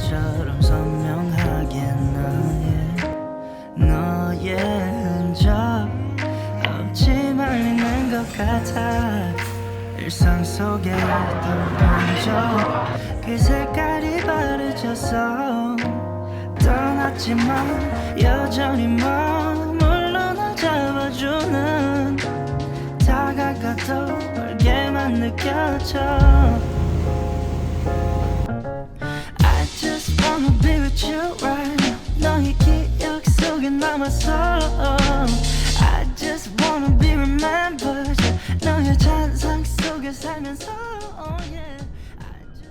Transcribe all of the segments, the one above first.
것처럼 선명하게 너의 흔적 없이 말리는 것 같아. 일상 속에 떠번져 그 색깔이 바래졌어. 떠났지만 여전히 머물러 날 잡아주는 다가가도 멀게만 느껴져. I just wanna be with you right now. 너의 기억 속에 남았어. I just wanna be remembered. 너의 잔상 속에 살면서 oh yeah. I just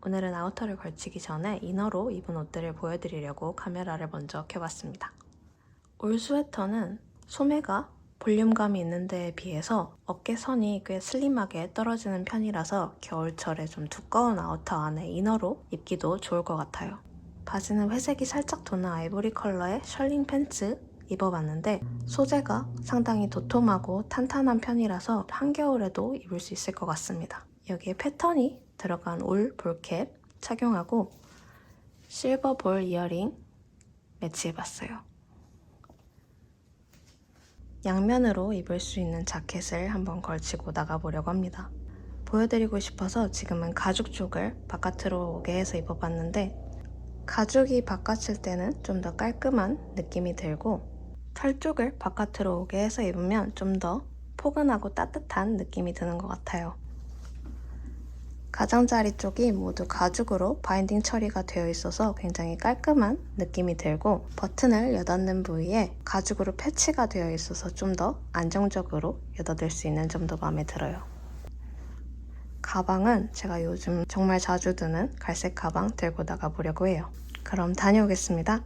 오늘은 아우터를 걸치기 전에 이너로 입은 옷들을 보여드리려고 카메라를 먼저 켜봤습니다. 올 스웨터는 소매가 볼륨감이 있는 데에 비해서 어깨선이 꽤 슬림하게 떨어지는 편이라서 겨울철에 좀 두꺼운 아우터 안에 이너로 입기도 좋을 것 같아요. 바지는 회색이 살짝 도는 아이보리 컬러의 셜링 팬츠 입어봤는데 소재가 상당히 도톰하고 탄탄한 편이라서 한겨울에도 입을 수 있을 것 같습니다. 여기에 패턴이 들어간 울 볼캡 착용하고 실버 볼 이어링 매치해봤어요. 양면으로 입을 수 있는 자켓을 한번 걸치고 나가보려고 합니다. 보여드리고 싶어서 지금은 가죽 쪽을 바깥으로 오게 해서 입어봤는데 가죽이 바깥일 때는 좀 더 깔끔한 느낌이 들고 털 쪽을 바깥으로 오게 해서 입으면 좀 더 포근하고 따뜻한 느낌이 드는 것 같아요. 가장자리 쪽이 모두 가죽으로 바인딩 처리가 되어 있어서 굉장히 깔끔한 느낌이 들고 버튼을 여닫는 부위에 가죽으로 패치가 되어 있어서 좀 더 안정적으로 여닫을 수 있는 점도 마음에 들어요. 가방은 제가 요즘 정말 자주 드는 갈색 가방 들고 나가보려고 해요. 그럼 다녀오겠습니다.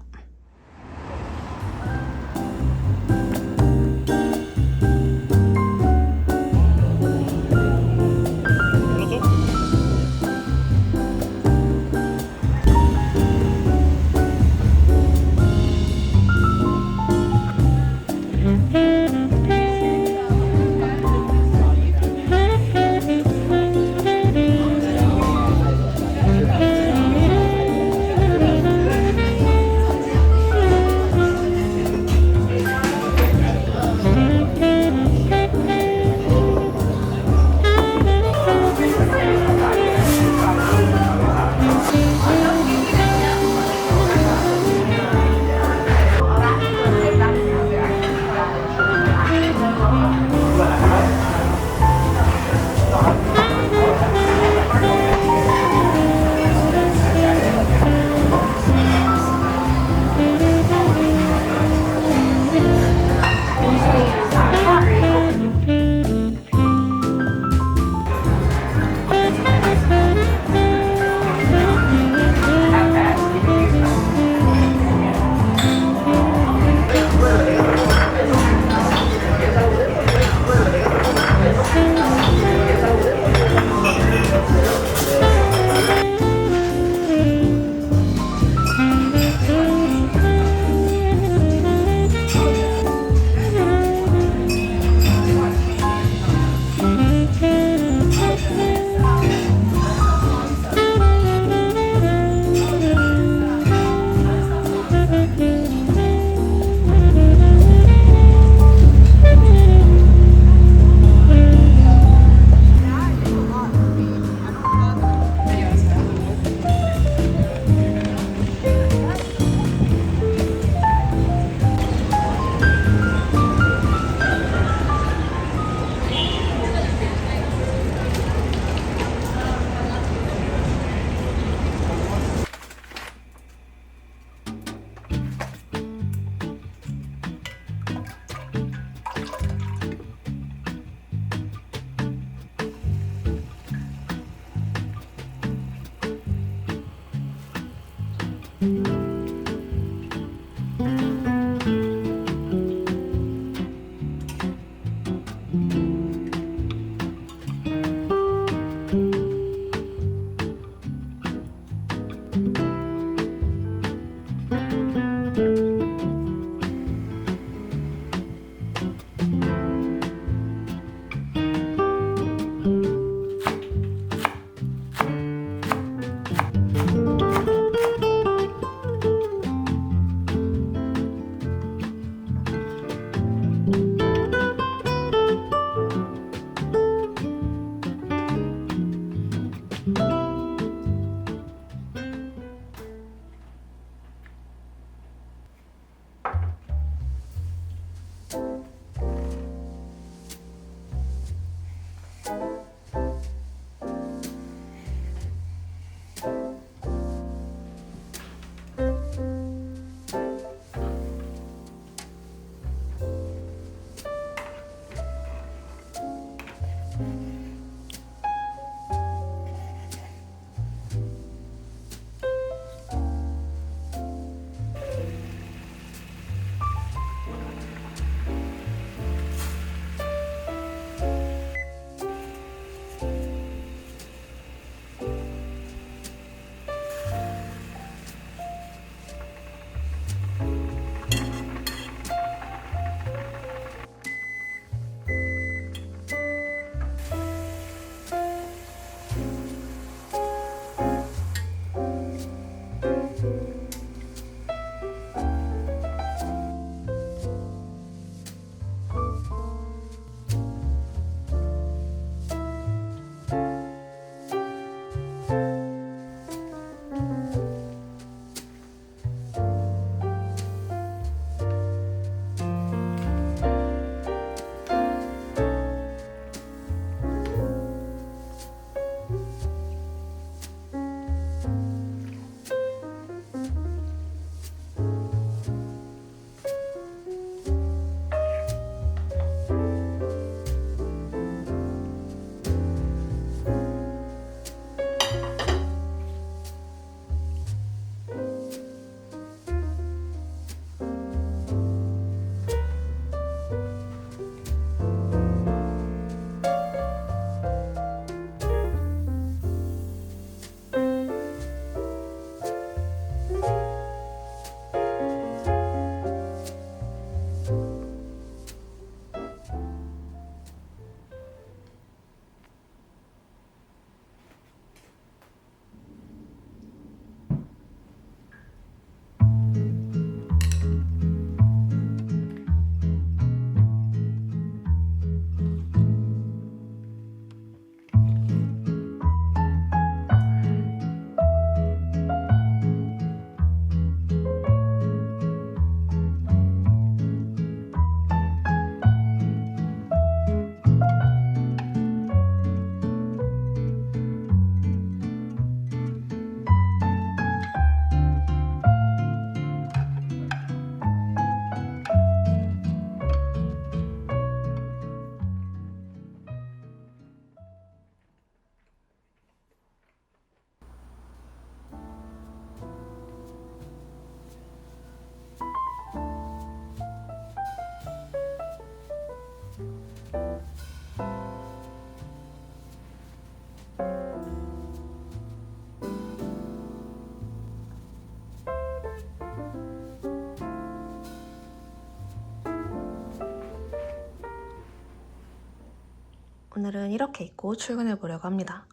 오늘은 이렇게 입고 출근해 보려고 합니다.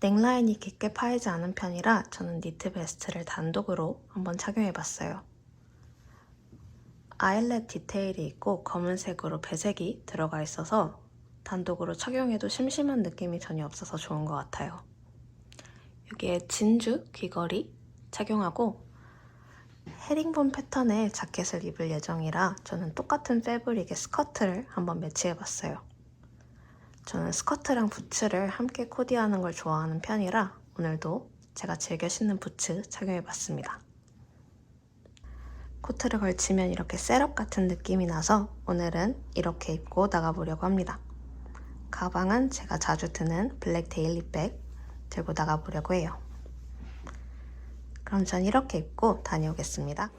넥라인이 깊게 파이지 않은 편이라 저는 니트 베스트를 단독으로 한번 착용해봤어요. 아일렛 디테일이 있고 검은색으로 배색이 들어가 있어서 단독으로 착용해도 심심한 느낌이 전혀 없어서 좋은 것 같아요. 여기에 진주 귀걸이 착용하고 헤링본 패턴의 자켓을 입을 예정이라 저는 똑같은 패브릭의 스커트를 한번 매치해봤어요. 저는 스커트랑 부츠를 함께 코디하는 걸 좋아하는 편이라 오늘도 제가 즐겨 신는 부츠 착용해봤습니다. 코트를 걸치면 이렇게 셋업 같은 느낌이 나서 오늘은 이렇게 입고 나가보려고 합니다. 가방은 제가 자주 드는 블랙 데일리백 들고 나가보려고 해요. 그럼 전 이렇게 입고 다녀오겠습니다.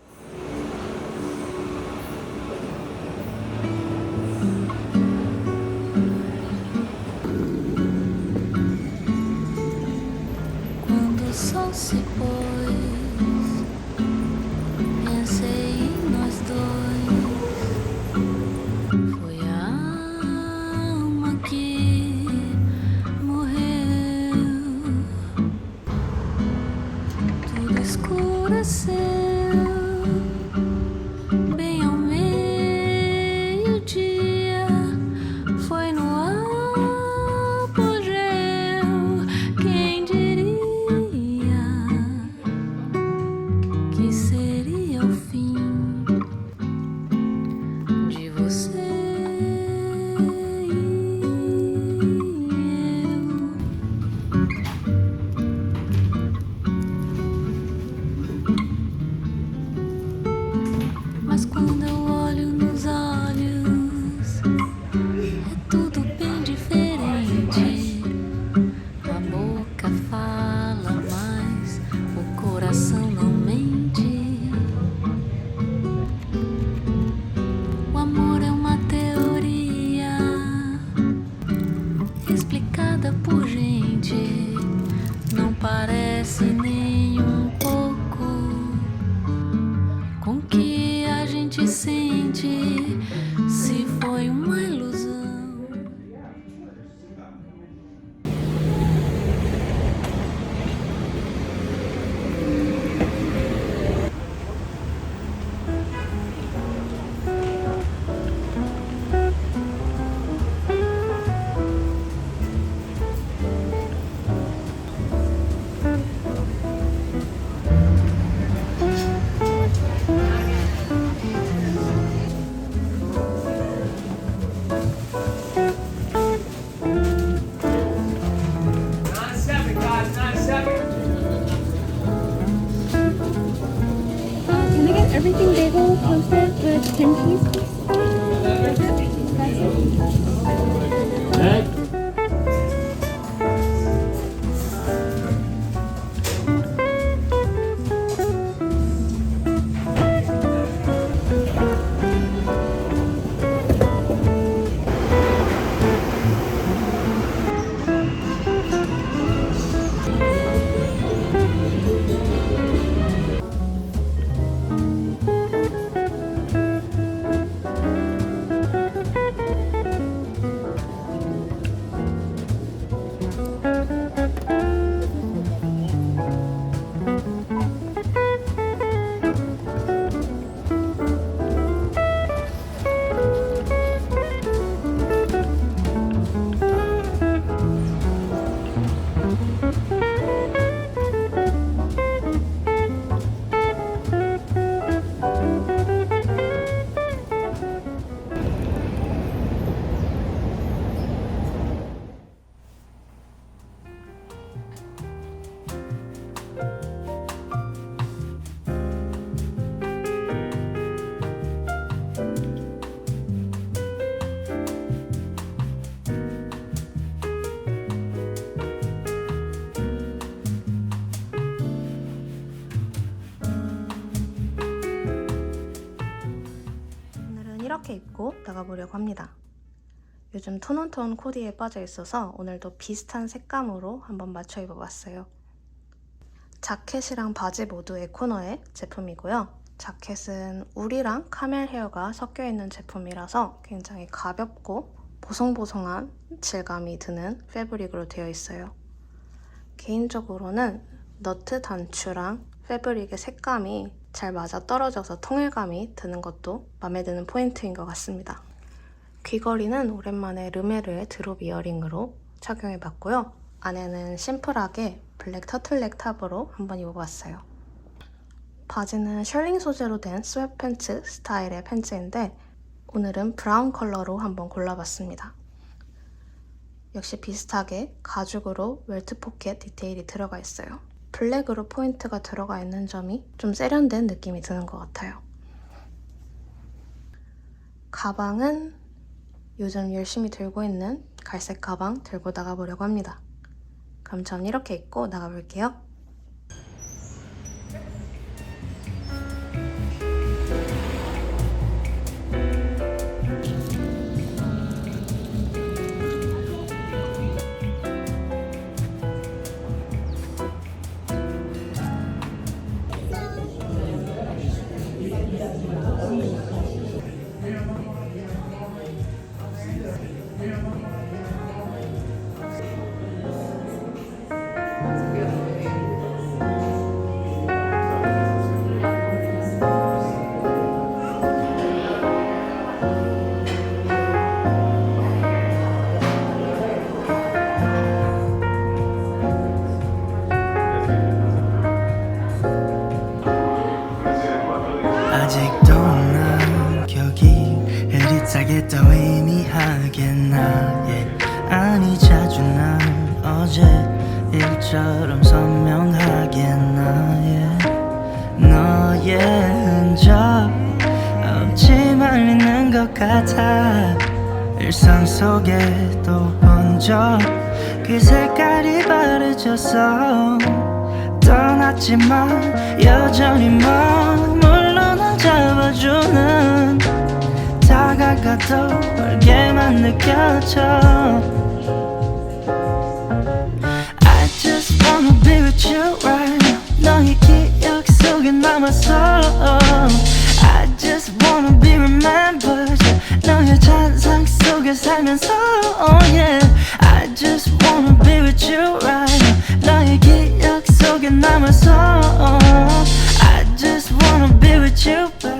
Quando o sol se pôs, pensei em nós dois. Foi a alma que morreu. Tudo escureceu, bem ao meio-dia. Foi no apogeu. Quem diria que seria o fim de você e eu? Mas quando eu olho nos olhos, é tudo bem diferente. A boca fala, mas o coração não mente. O amor é uma teoria explicada por gente. Não parece nem um pouco com o que a gente sente. Se foi uma ilusão. Can I get everything bagel toasted with cream cheese, please? 이렇게 입고 나가보려고 합니다. 요즘 톤온톤 코디에 빠져 있어서 오늘도 비슷한 색감으로 한번 맞춰 입어봤어요. 자켓이랑 바지 모두 에코너의 제품이고요. 자켓은 울이랑 카멜 헤어가 섞여 있는 제품이라서 굉장히 가볍고 보송보송한 질감이 드는 패브릭으로 되어 있어요. 개인적으로는 너트 단추랑 패브릭의 색감이 잘 맞아 떨어져서 통일감이 드는 것도 마음에 드는 포인트인 것 같습니다. 귀걸이는 오랜만에 르메르의 드롭 이어링으로 착용해봤고요. 안에는 심플하게 블랙 터틀넥 탑으로 한번 입어봤어요. 바지는 셜링 소재로 된 스웨트 팬츠 스타일의 팬츠인데 오늘은 브라운 컬러로 한번 골라봤습니다. 역시 비슷하게 가죽으로 웰트 포켓 디테일이 들어가 있어요. 블랙으로 포인트가 들어가 있는 점이 좀 세련된 느낌이 드는 것 같아요. 가방은 요즘 열심히 들고 있는 갈색 가방 들고 나가보려고 합니다. 그럼 전 이렇게 입고 나가볼게요. 아직도 난 기억이 흐릿하게 또 희미하겠나 yeah. 아니 자주 난 어제 일처럼 선명하겠나 yeah. 너의 흔적 없지만 있는 것 같아 일상 속에도 번져 그 색깔이 바래졌어 떠났지만 여전히 머물러 난 잡아주는 다가가도 멀게만 느껴져 I just wanna be with you right now 너의 기억 속에 남았어 I just wanna be remembered 너의 잔상 속에 살면서 oh yeah I just wanna be with you right now 너의 기억 속에 남았어 I just wanna be with you